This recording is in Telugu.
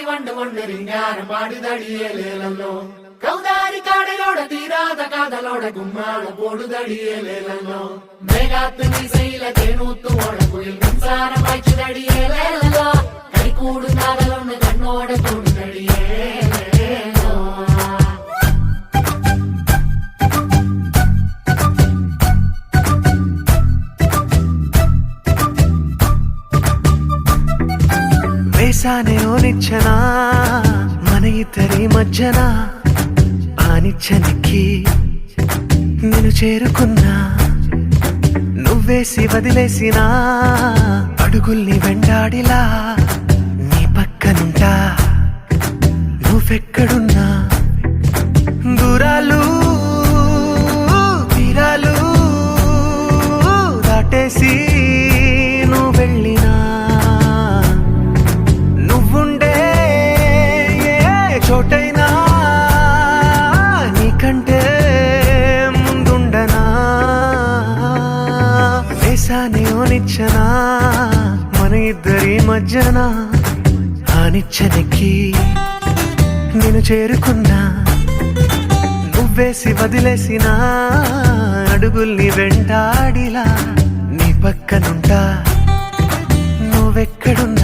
വണ്ട് കൊണ്ടിരിഞ്ഞാരം പാടിതടിയേലേലല്ലോ കൗതാരി കാടലോടെ തീരാത കാതലോടെ കുമ്മാള പോടുതടിയേലേലല്ലോ മേഘാത്ത് മീസയിലെ തേനൂത്തുമോടെ കുയിൽ മിൻസാരം വായിച്ചു തടിയേലേലല്ലോ കൈക്കൂടും കാതലൊന്ന് കണ്ണോടെ കൊടുതടിയേലേലോ వేసానే ఓ నిచ్చెన మన ఇద్దరి మధ్యన ఆ నిచ్చెనకి నేను చేరుకున్నా నువ్వేసి వదిలేసిన అడుగుల్ని వెంటాడిలా నీ పక్కనుంటా నువ్వెక్కడున్నా దూరాలు తీరాలు దాటేసి నువ్వు వెళ్ళినా చోటైనా నీకంటే ముందుండనా వేసానే ఓ నిచ్చెన మన ఇద్దరి మధ్యన ఆ నిచ్చెనకి నేను చేరుకున్నా నువ్వేసి వదిలేసిన అడుగుల్ని వెంటాడిలా నీ పక్కనుంటా నువ్వెక్కడున్నా